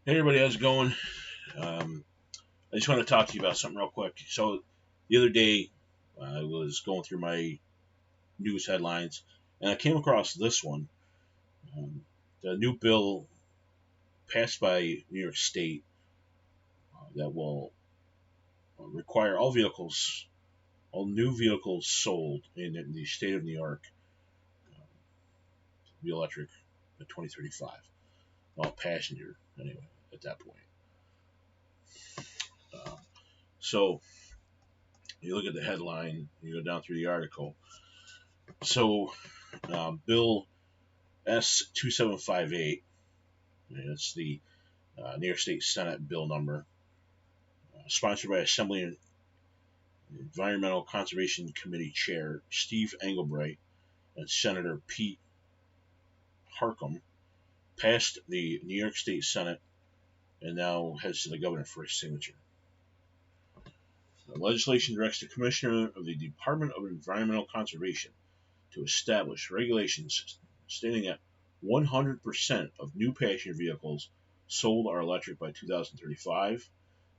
Hey everybody, how's it going? I just want to talk to you about something real quick. So the other day, I was going through my news headlines, and I came across this one. The new bill passed by New York State that will require all new vehicles sold in the state of New York, to be electric by 2035. All passenger, anyway, at that point. Uh, so you look at the headline, you go down through the article. So Bill S2758. It's the New York State Senate bill number, sponsored by Assembly and Environmental Conservation Committee Chair Steve Englebright and Senator Pete Harckham, passed the New York State Senate and now heads to the governor for his signature. The legislation directs the Commissioner of the Department of Environmental Conservation to establish regulations stating that 100% of new passenger vehicles sold are electric by 2035,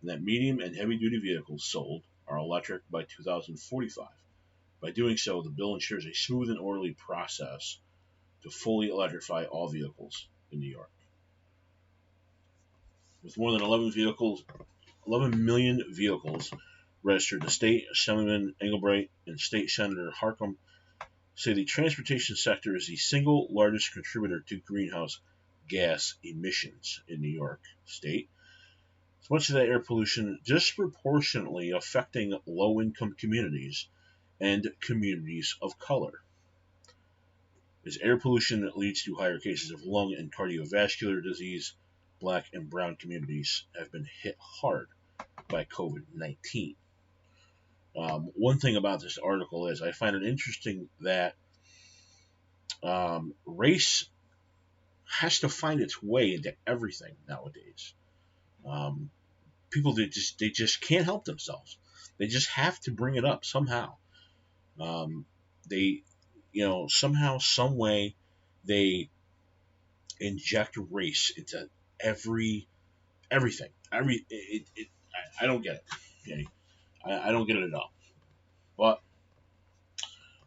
and that medium and heavy duty vehicles sold are electric by 2045. By doing so, the bill ensures a smooth and orderly process to fully electrify all vehicles in New York. With more than 11 million vehicles registered, the state Assemblyman Englebright and State Senator Harckham say the transportation sector is the single largest contributor to greenhouse gas emissions in New York State. So much of that air pollution disproportionately affecting low-income communities and communities of color. As air pollution leads to higher cases of lung and cardiovascular disease, black and brown communities have been hit hard by COVID-19. One thing about this article is I find it interesting that race has to find its way into everything nowadays. People they just can't help themselves. They just have to bring it up somehow. They somehow, some way, they inject race into everything. I don't get it. Okay, I don't get it at all. But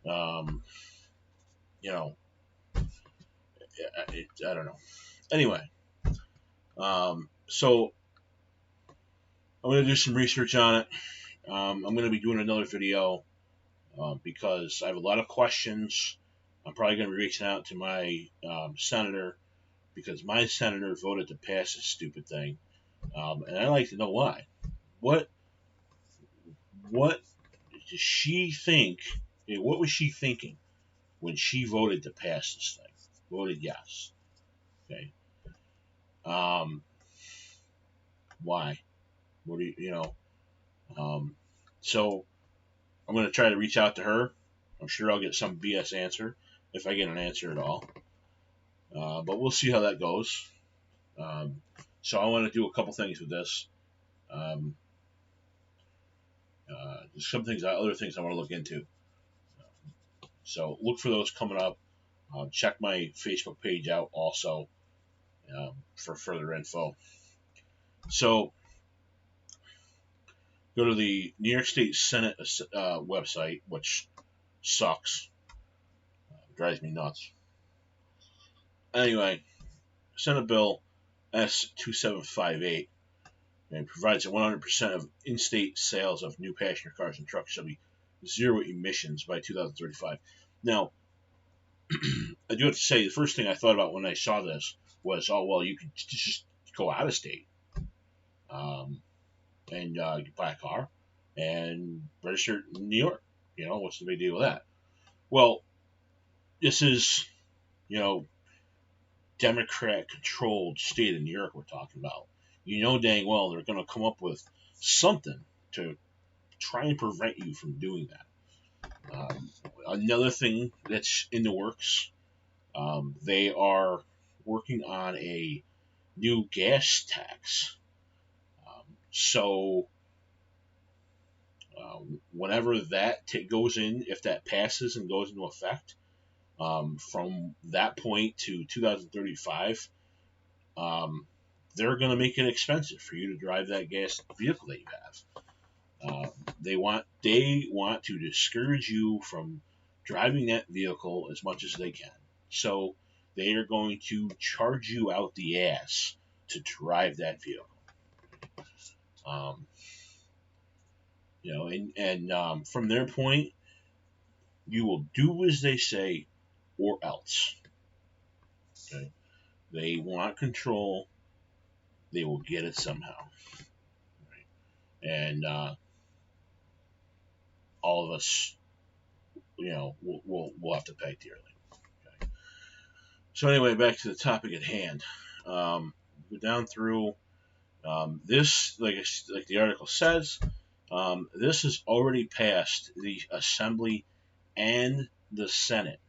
um, you know, I don't know. Anyway, so I'm gonna do some research on it. I'm gonna be doing another video because I have a lot of questions. I'm probably gonna be reaching out to my senator because my senator voted to pass this stupid thing, and I'd like to know why. What does she think? What was she thinking when she voted to pass this thing? Voted yes. Okay. Why? What do you know? So I'm going to try to reach out to her. I'm sure I'll get some BS answer if I get an answer at all. But we'll see how that goes. So I want to do a couple things with this. Some things, other things I want to look into. So look for those coming up. Check my Facebook page out also for further info. So go to the New York State Senate website, which sucks. Drives me nuts. Anyway, Senate Bill S2758 and provides that 100% of in-state sales of new passenger cars and trucks shall be zero emissions by 2035. Now, I do have to say, the first thing I thought about when I saw this was, oh, well, you could just go out of state and buy a car and register it in New York. What's the big deal with that? Well, this is, Democrat-controlled state of New York we're talking about. Dang well they're going to come up with something to try and prevent you from doing that. Another thing that's in the works, they are working on a new gas tax. So whenever that goes in, if that passes and goes into effect, from that point to 2035, they're going to make it expensive for you to drive that gas vehicle that you have. They want to discourage you from driving that vehicle as much as they can. So they are going to charge you out the ass to drive that vehicle. Um, from their point, you will do as they say or else. Okay? They want control. They will get it somehow. Right? And all of us, we'll have to pay dearly. Okay? So anyway, back to the topic at hand. Go down through this, like the article says, this has already passed the Assembly and the Senate.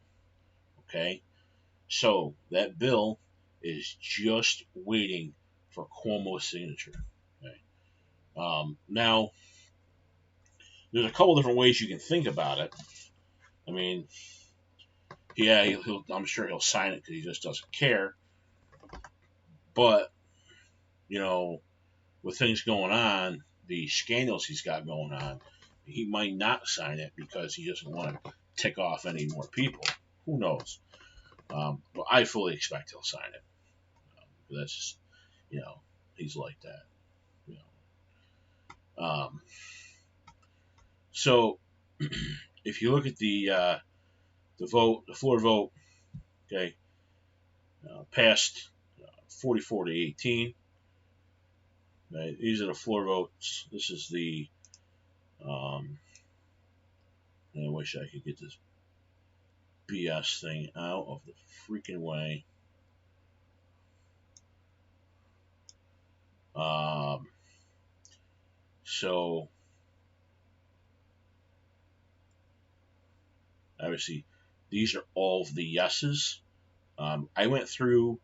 Okay, so that bill is just waiting for Cuomo's signature. Okay, now there's a couple different ways you can think about it. I mean, yeah, I'm sure he'll sign it because he just doesn't care. But with things going on, the scandals he's got going on, he might not sign it because he doesn't want to tick off any more people. Who knows? But I fully expect he'll sign it. That's just, he's like that. So if you look at the floor vote, okay, passed 44 to 18. Right, these are the floor votes. This is the. I wish I could get this BS thing out of the freaking way. So obviously these are all of the yeses. I went through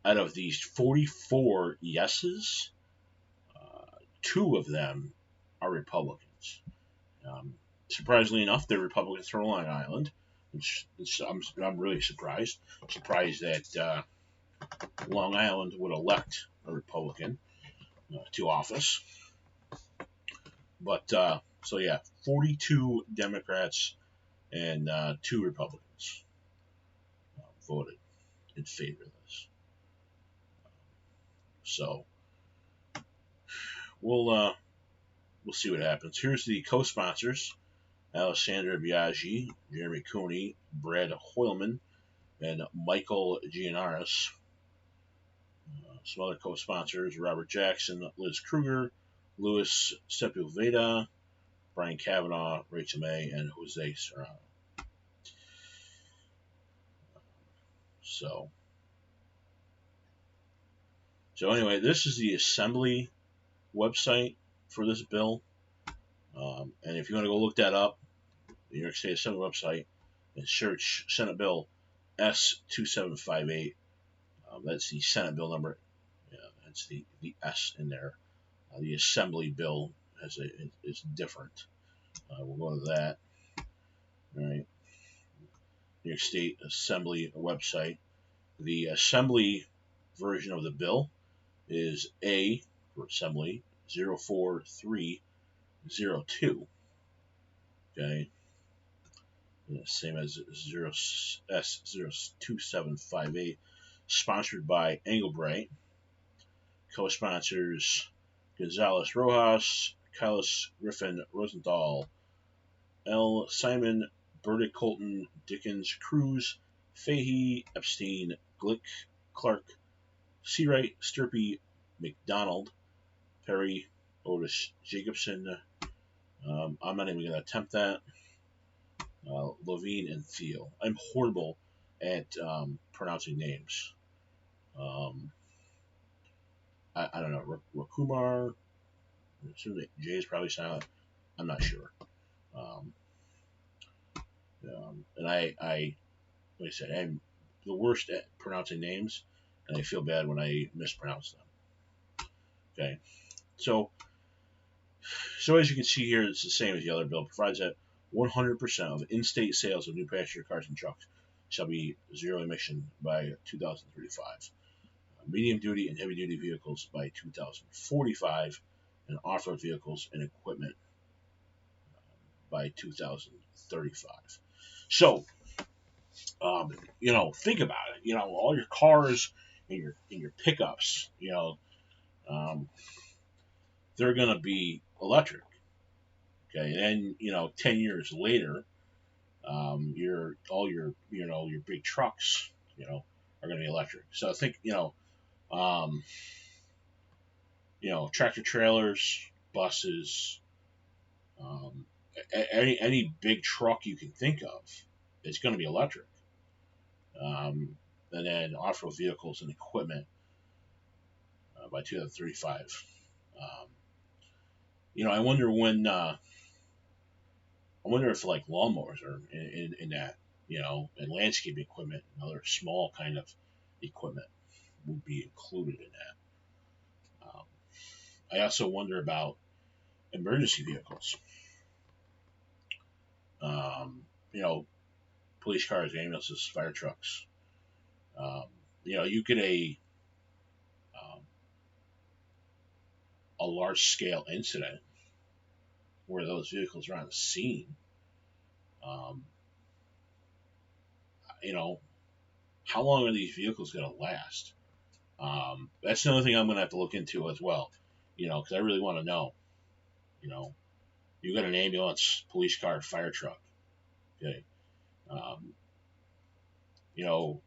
out of these 44 yeses, 2 of them are Republicans. Surprisingly enough, they're Republicans from Long Island. I'm really surprised. Surprised that Long Island would elect a Republican to office. But so yeah, 42 Democrats and 2 Republicans voted in favor of this. So we'll see what happens. Here's the co-sponsors: Alessandra Biaggi, Jeremy Cooney, Brad Hoylman, and Michael Gianaris. Some other co-sponsors: Robert Jackson, Liz Kruger, Louis Sepulveda, Brian Kavanaugh, Rachel May, and Jose Serrano. So anyway, this is the Assembly website for this bill. And if you want to go look that up, the New York State Assembly website, and search Senate Bill S2758. That's the Senate bill number. Yeah, that's the S in there. The Assembly bill is different. We'll go to that. All right. New York State Assembly website. The Assembly version of the bill is A for Assembly 04302. Okay. Same as S02758. Sponsored by Engelbright. Co-sponsors Gonzalez Rojas, Carlos Griffin Rosenthal, L. Simon, Burdick Colton, Dickens Cruz, Fahey, Epstein, Glick, Clark, Seawright, Sturpey, McDonald, Perry, Otis Jacobson. I'm not even going to attempt that. Levine and Thiel. I'm horrible at pronouncing names. I don't know. Rakumar. I assume that J is probably silent. I'm not sure. And like I said, I'm the worst at pronouncing names, and I feel bad when I mispronounce them. Okay, so as you can see here, it's the same as the other bill. It provides that 100% of in-state sales of new passenger cars and trucks shall be zero emission by 2035. medium-duty and heavy-duty vehicles by 2045, and off-road vehicles and equipment by 2035. So, think about it. All your cars and your pickups, um, they're going to be electric. Okay, and then 10 years later, your big trucks, are going to be electric. So I think um, tractor trailers, buses, um, any big truck you can think of, it's going to be electric. And then off-road vehicles and equipment by 2035. I wonder when. I wonder if like lawnmowers are in that, and landscaping equipment and other small kind of equipment would be included in that. I also wonder about emergency vehicles. Um, you know, Police cars, ambulances, fire trucks. Um, you get um, a large scale incident where those vehicles are on the scene. Um, you know, how long are these vehicles going to last? That's another thing I'm going to have to look into as well. Because I really want to know. You know, you got an ambulance, police car, fire truck. Okay. Um,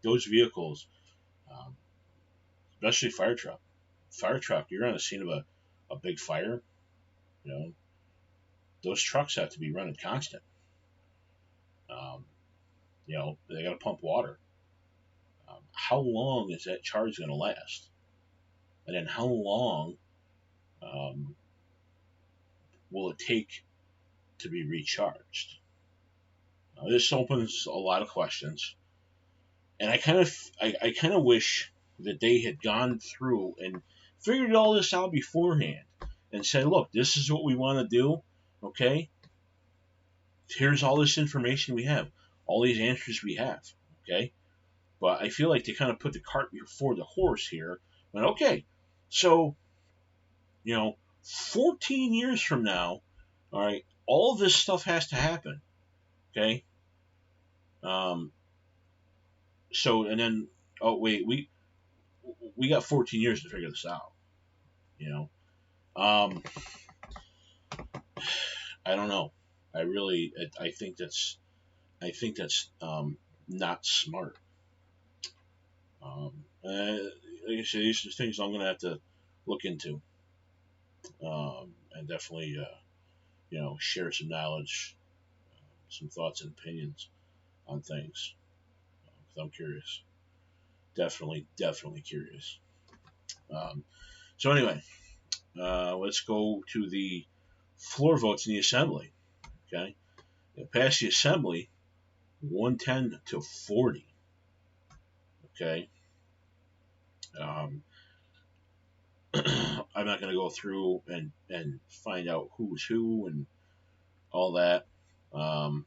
those vehicles, um, especially fire truck. Fire truck, you're on the scene of a big fire. You know, those trucks have to be running constant. Um, they got to pump water. How long is that charge going to last? And then how long um, will it take to be recharged? This opens a lot of questions, and I kind of wish that they had gone through and figured all this out beforehand and said, look, this is what we want to do. Okay, here's all this information we have, all these answers we have. Okay, but I feel like they kind of put the cart before the horse here. But okay, so 14 years from now, all right, all this stuff has to happen. Okay, um, so and then oh wait, we got 14 years to figure this out. You know, um, I don't know. I think that's not smart. Like I say, these are things I'm gonna have to look into, and definitely share some knowledge, some thoughts and opinions on things. 'Cause I'm curious, definitely curious. Um, so anyway, let's go to the floor votes in the assembly. Okay, it passed the assembly 110 to 40. Okay, um, I'm not going to go through and find out who's who and all that. Um,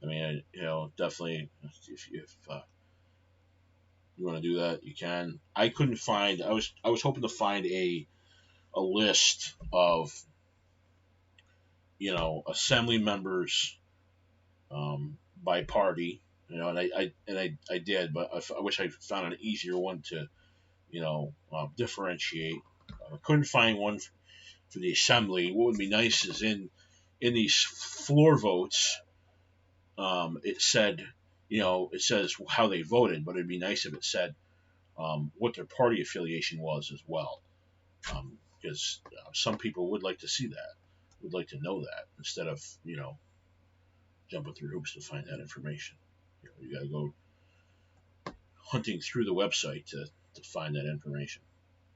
I mean, definitely if you want to do that, you can. I couldn't find. I was hoping to find a list of assembly members by party. And I did, but I wish I found an easier one to differentiate. I couldn't find one for the assembly. What would be nice is in these floor votes, it says how they voted, but it'd be nice if it said what their party affiliation was as well, because some people would like to see that, would like to know that instead of jumping through hoops to find that information. You got to go hunting through the website to find that information.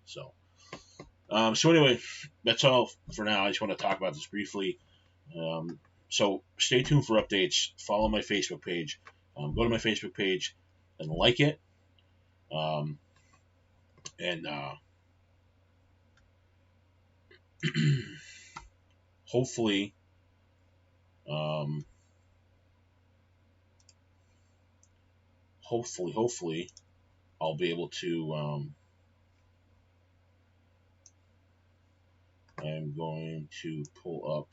So anyway, that's all for now. I just want to talk about this briefly. So stay tuned for updates. Follow my Facebook page. Go to my Facebook page and like it. Um, and hopefully, um, hopefully, I'll be able to. I'm going to pull up